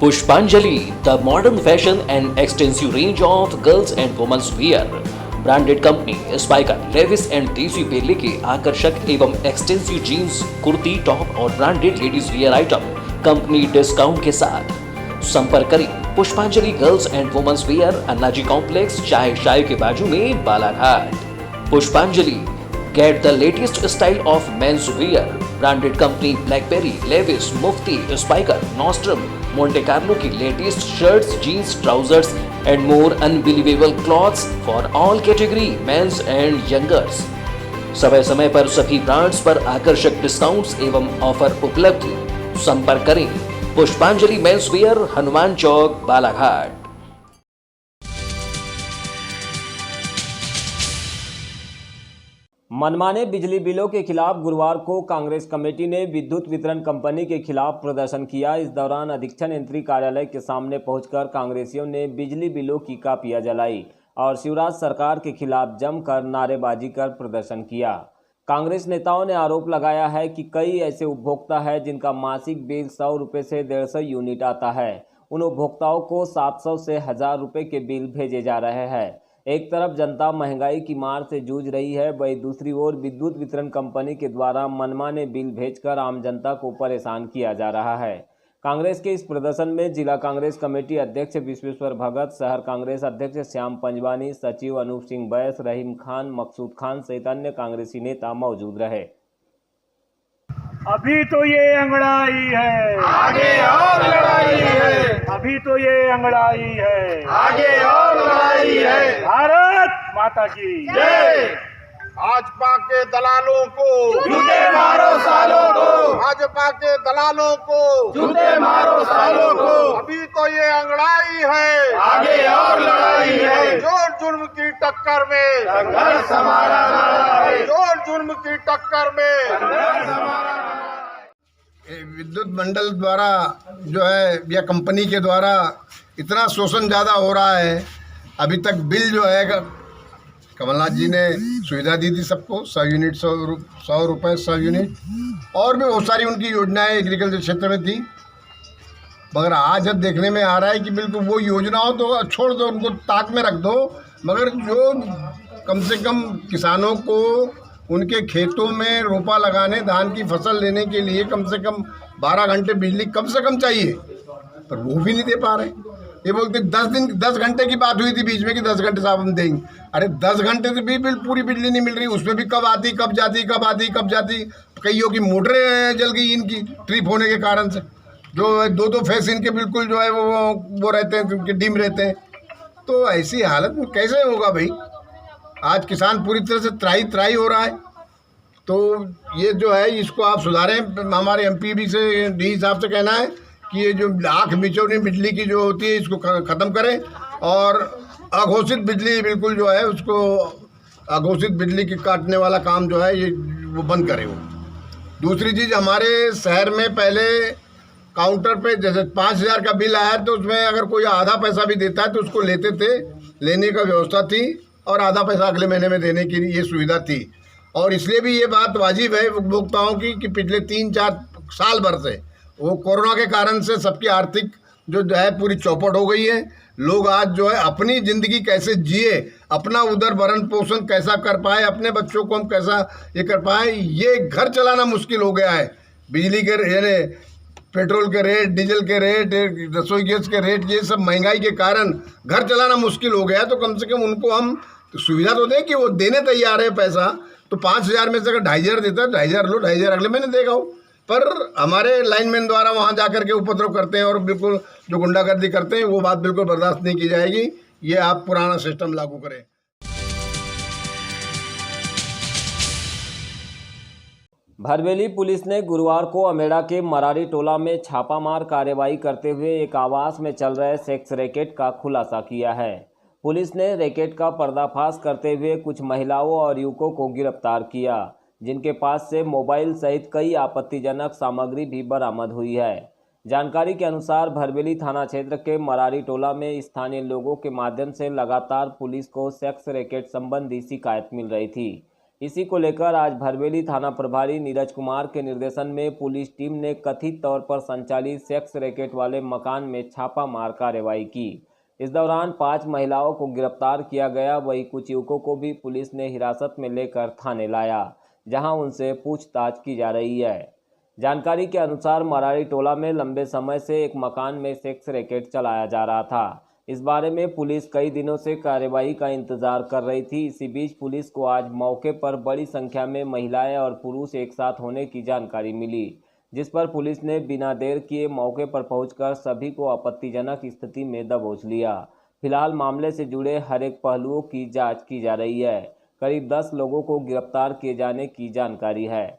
Pushpanjali, the modern fashion and extensive range of girls and women's wear. Branded company Spykar, Levis and Desi Belle के आकर्षक एवं extensive jeans, kurti, top और branded ladies wear item company discount के साथ। संपर्क करें Pushpanjali girls and women's wear, Annaji complex, चाहे शाही के बाजू में, Balaghat. Pushpanjali, get the latest style of men's wear. Branded company BlackBerry, Levis, Mufti, Spykar, Nostrum, Monte Carlo की latest shirts, jeans, trousers and more unbelievable clothes for all category men's and youngers। समय समय पर सभी ब्रांड्स पर आकर्षक डिस्काउंट्स एवं offer उपलब्ध। संपर्क करें पुष्पांजलि मेंस वियर, हनुमान चौक, बालाघाट। मनमाने बिजली बिलों के खिलाफ गुरुवार को कांग्रेस कमेटी ने विद्युत वितरण कंपनी के खिलाफ प्रदर्शन किया। इस दौरान अधीक्षण यंत्री कार्यालय के सामने पहुंचकर कांग्रेसियों ने बिजली बिलों की कापियां जलाई और शिवराज सरकार के खिलाफ जमकर नारेबाजी कर प्रदर्शन किया। कांग्रेस नेताओं ने आरोप लगाया है कि कई ऐसे उपभोक्ता हैं जिनका मासिक बिल 100 रुपये से 150 यूनिट आता है। उन उपभोक्ताओं को 700 से 1000 रुपये के बिल भेजे जा रहे हैं। एक तरफ जनता महंगाई की मार से जूझ रही है, वहीं दूसरी ओर विद्युत वितरण कंपनी के द्वारा मनमाने बिल भेजकर आम जनता को परेशान किया जा रहा है। कांग्रेस के इस प्रदर्शन में जिला कांग्रेस कमेटी अध्यक्ष विश्वेश्वर भगत, शहर कांग्रेस अध्यक्ष श्याम पंजवानी, सचिव अनूप सिंह बैस, रहीम खान, मकसूद खान सहित अन्य कांग्रेसी नेता मौजूद रहे। अभी तो ये अंगड़ाई है, आगे और लड़ाई है। अभी तो ये अंगड़ाई है, आगे और लड़ाई है। भारत माता की जय। भाजपा के दलालों को जूते मारो सालों को, भाजपा के दलालों को जूते मारो सालों को। अभी तो ये अंगड़ाई है, आगे और लड़ाई है। जोर जुर्म की टक्कर में संघर्ष हमारा नारा है, जोर जुर्म की टक्कर में संघर्ष हमारा नारा है। विद्युत मंडल द्वारा जो है या कंपनी के द्वारा इतना शोषण ज़्यादा हो रहा है। अभी तक बिल जो है कमलनाथ जी ने सुविधा दी थी सबको, 100 यूनिट 100 रुपये 100 यूनिट, और भी बहुत सारी उनकी योजनाएं एग्रीकल्चर क्षेत्र में थी। मगर आज अब देखने में आ रहा है कि बिल्कुल वो योजनाओं तो छोड़ दो, उनको ताक में रख दो, मगर जो कम से कम किसानों को उनके खेतों में रोपा लगाने, धान की फसल लेने के लिए कम से कम 12 घंटे बिजली कम से कम चाहिए, पर वो भी नहीं दे पा रहे। ये बोलते 10 घंटे की बात हुई थी बीच में कि 10 घंटे साहब हम देंगे। अरे 10 घंटे से भी पूरी बिजली नहीं मिल रही, उसमें भी कब आती कब जाती, कब आती कब जाती। कईयों की मोटरें जल गई इनकी ट्रिप होने के कारण से, जो 2-2 फेस इनके बिल्कुल जो है वो रहते हैं, उनके डिम रहते हैं। तो ऐसी हालत में कैसे होगा भाई? आज किसान पूरी तरह से त्राही हो रहा है। तो ये जो है इसको आप सुधारें। हमारे एमपी भी से डी साहब से कहना है कि ये जो आँख बिचौनी बिजली की जो होती है इसको ख़त्म करें, और अघोषित बिजली बिल्कुल जो है उसको अघोषित बिजली की काटने वाला काम जो है ये वो बंद करें। वो दूसरी चीज़, हमारे शहर में पहले काउंटर पे जैसे 5000 का बिल आया तो उसमें अगर कोई आधा पैसा भी देता है तो उसको लेते थे, लेने का व्यवस्था थी, और आधा पैसा अगले महीने में देने की ये सुविधा थी। और इसलिए भी ये बात वाजिब है उपभोक्ताओं की कि पिछले 3-4 साल भर से वो कोरोना के कारण से सबकी आर्थिक जो है पूरी चौपट हो गई है। लोग आज जो है अपनी ज़िंदगी कैसे जिए, अपना उधर भरण पोषण कैसा कर पाए, अपने बच्चों को हम कैसा ये कर पाए, ये घर चलाना मुश्किल हो गया है। बिजली के यानी पेट्रोल के रेट, डीजल के रेट, रसोई गैस के रेट, ये सब महंगाई के कारण घर चलाना मुश्किल हो गया है। तो कम से कम उनको हम सुविधा तो दें कि वो देने तैयार है पैसा। तो 5000 में से अगर 2500 देता है, 2500 लो, 2500 अगले महीने देगा वो। पर हमारे लाइनमैन द्वारा वहाँ जा कर के उपद्रव करते हैं और बिल्कुल जो गुंडागर्दी करते हैं, वो बात बिल्कुल बर्दाश्त नहीं की जाएगी। ये आप पुराना सिस्टम लागू करें। भरवेली पुलिस ने गुरुवार को अमेड़ा के मरारी टोला में छापामार कार्रवाई करते हुए एक आवास में चल रहे सेक्स रैकेट का खुलासा किया है। पुलिस ने रैकेट का पर्दाफाश करते हुए कुछ महिलाओं और युवकों को गिरफ्तार किया, जिनके पास से मोबाइल सहित कई आपत्तिजनक सामग्री भी बरामद हुई है। जानकारी के अनुसार भरवेली थाना क्षेत्र के मरारी टोला में स्थानीय लोगों के माध्यम से लगातार पुलिस को सेक्स रैकेट संबंधी शिकायत मिल रही थी। इसी को लेकर आज भरवेली थाना प्रभारी नीरज कुमार के निर्देशन में पुलिस टीम ने कथित तौर पर संचालित सेक्स रैकेट वाले मकान में छापा मार कार्रवाई की। इस दौरान 5 महिलाओं को गिरफ्तार किया गया। वहीं कुछ युवकों को भी पुलिस ने हिरासत में लेकर थाने लाया, जहां उनसे पूछताछ की जा रही है। जानकारी के अनुसार मरारी टोला में लंबे समय से एक मकान में सेक्स रैकेट चलाया जा रहा था। इस बारे में पुलिस कई दिनों से कार्रवाई का इंतजार कर रही थी। इसी बीच पुलिस को आज मौके पर बड़ी संख्या में महिलाएं और पुरुष एक साथ होने की जानकारी मिली, जिस पर पुलिस ने बिना देर किए मौके पर पहुंचकर सभी को आपत्तिजनक स्थिति में दबोच लिया। फिलहाल मामले से जुड़े हर एक पहलुओं की जांच की जा रही है। करीब 10 लोगों को गिरफ्तार किए जाने की जानकारी है।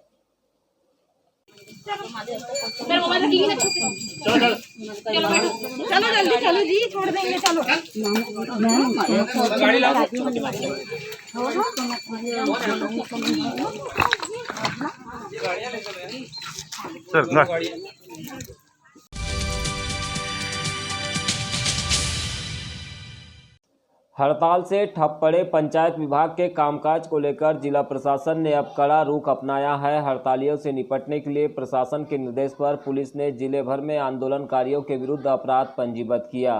चलो जल्दी चलो जी, छोड़ देंगे। चलो गाड़ी लाओ। हड़ताल से ठप पड़े पंचायत विभाग के कामकाज को लेकर जिला प्रशासन ने अब कड़ा रुख अपनाया है। हड़तालियों से निपटने के लिए प्रशासन के निर्देश पर पुलिस ने जिले भर में आंदोलनकारियों के विरुद्ध अपराध पंजीबद्ध किया।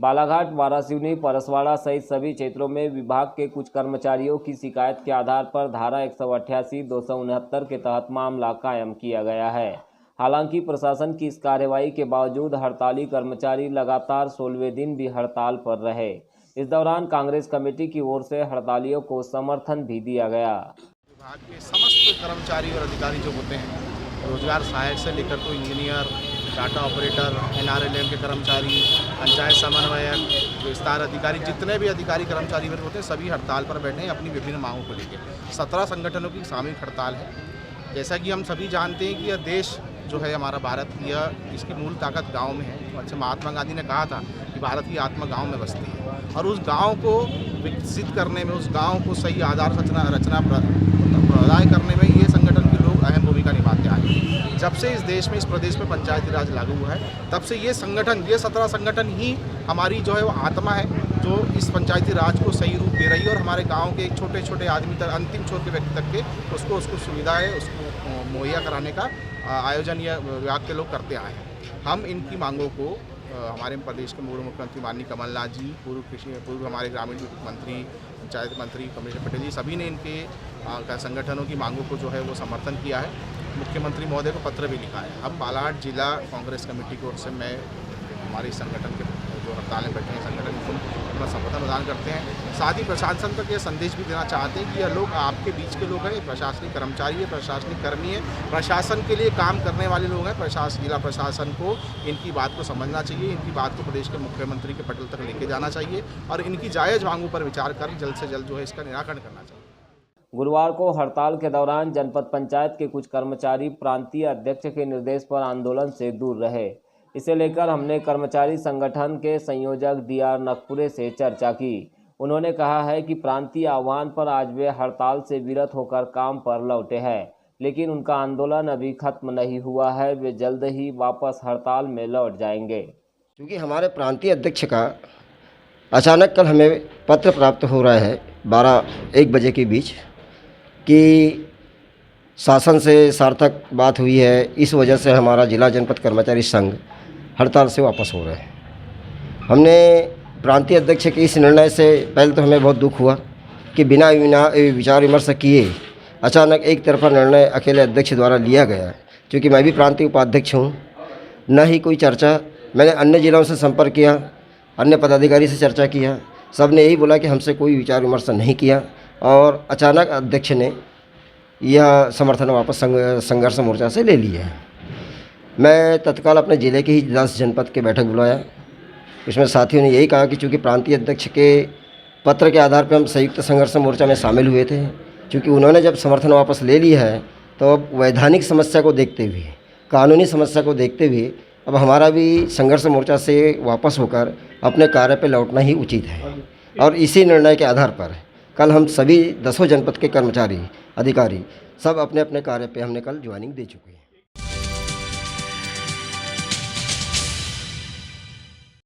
बालाघाट, वारासिवनी, परसवाड़ा सहित सभी क्षेत्रों में विभाग के कुछ कर्मचारियों की शिकायत के आधार पर धारा 188, 269 के तहत मामला कायम किया गया है। हालांकि प्रशासन की इस कार्रवाई के बावजूद हड़ताली कर्मचारी लगातार 16वें दिन भी हड़ताल पर रहे। इस दौरान कांग्रेस कमेटी की ओर से हड़तालियों को समर्थन भी दिया गया। विभाग के समस्त कर्मचारी और अधिकारी जो होते हैं, रोजगार सहायक से लेकर तो इंजीनियर, डाटा ऑपरेटर, NRLM के कर्मचारी, पंचायत समन्वयक, विस्तार अधिकारी, जितने भी अधिकारी कर्मचारी वर्ग होते हैं सभी हड़ताल पर बैठे हैं अपनी विभिन्न मांगों को लेकर। 17 संगठनों की सामूहिक हड़ताल है। जैसा कि हम सभी जानते हैं कि यह देश जो है हमारा भारत, यह इसकी मूल ताकत गांव में है। अच्छा, महात्मा गांधी ने कहा था कि भारत की आत्मा गांव में बसती है और उस गांव को विकसित करने में, उस गांव को सही आधार रचना प्रदान करने में ये संगठन के लोग अहम भूमिका निभाते आए हैं। जब से इस देश में, इस प्रदेश में पंचायती राज लागू हुआ है, तब से ये 17 संगठन ही हमारी जो है वो आत्मा है, जो इस पंचायती राज को सही रूप दे रही है और हमारे गाँव के छोटे छोटे आदमी तक, अंतिम छोर के व्यक्ति तक के उसको सुविधाएँ उसको मुहैया कराने का आयोजन यह विभाग के लोग करते आए हैं। हम इनकी मांगों को हमारे प्रदेश के पूर्व मुख्यमंत्री माननीय कमलनाथ जी, पूर्व हमारे ग्रामीण मंत्री, पंचायत मंत्री कमलेश पटेल जी, सभी ने इनके संगठनों की मांगों को जो है वो समर्थन किया है। मुख्यमंत्री महोदय को पत्र भी लिखा है। हम बालाघाट जिला कांग्रेस कमेटी की ओर से मैं हमारे संगठन के जो हड़ताल में बैठे हैं संगठन को अपना समर्थन प्रदान करते हैं। साथ ही प्रशासन तक ये संदेश भी देना चाहते हैं कि यह लोग आपके बीच के लोग हैं, प्रशासनिक कर्मचारी है, प्रशासनिक कर्मी है, प्रशासन के लिए काम करने वाले लोग हैं। जिला प्रशासन को इनकी बात को समझना चाहिए, इनकी बात को प्रदेश के मुख्यमंत्री के पटल तक लेके जाना चाहिए और इनकी जायज़ मांगों पर विचार कर जल्द से जल्द जो है इसका निराकरण करना चाहिए। गुरुवार को हड़ताल के दौरान जनपद पंचायत के कुछ कर्मचारी प्रांतीय अध्यक्ष के निर्देश पर आंदोलन से दूर रहे। इसे लेकर हमने कर्मचारी संगठन के संयोजक DR नकपुरे से चर्चा की। उन्होंने कहा है कि प्रांतीय आह्वान पर आज वे हड़ताल से विरत होकर काम पर लौटे हैं, लेकिन उनका आंदोलन अभी खत्म नहीं हुआ है। वे जल्द ही वापस हड़ताल में लौट जाएंगे। क्योंकि हमारे प्रांतीय अध्यक्ष का अचानक कल हमें पत्र प्राप्त हो रहा है 12-1 बजे के बीच कि शासन से सार्थक बात हुई है, इस वजह से हमारा जिला जनपद कर्मचारी संघ हड़ताल से वापस हो रहे हैं। हमने प्रांतीय अध्यक्ष के इस निर्णय से पहले तो हमें बहुत दुख हुआ कि बिना विचार विमर्श किए अचानक एक तरफा निर्णय अकेले अध्यक्ष द्वारा लिया गया। क्योंकि मैं भी प्रांतीय उपाध्यक्ष हूँ, न ही कोई चर्चा, मैंने अन्य जिलों से संपर्क किया, अन्य पदाधिकारी से चर्चा किया, सब ने यही बोला कि हमसे कोई विचार विमर्श नहीं किया और अचानक अध्यक्ष ने यह समर्थन वापस संघर्ष मोर्चा से ले लिया है। मैं तत्काल अपने ज़िले के ही 10 जनपद के बैठक बुलाया। उसमें साथियों ने यही कहा कि चूँकि प्रांतीय अध्यक्ष के पत्र के आधार पर हम संयुक्त संघर्ष मोर्चा में शामिल हुए थे, क्योंकि उन्होंने जब समर्थन वापस ले लिया है तो अब वैधानिक समस्या को देखते हुए, कानूनी समस्या को देखते हुए अब हमारा भी संघर्ष मोर्चा से वापस होकर अपने कार्य पर लौटना ही उचित है। और इसी निर्णय के आधार पर कल हम सभी 10 जनपद के कर्मचारी, अधिकारी सब अपने अपने कार्य पर हमने कल ज्वाइनिंग दे चुके हैं।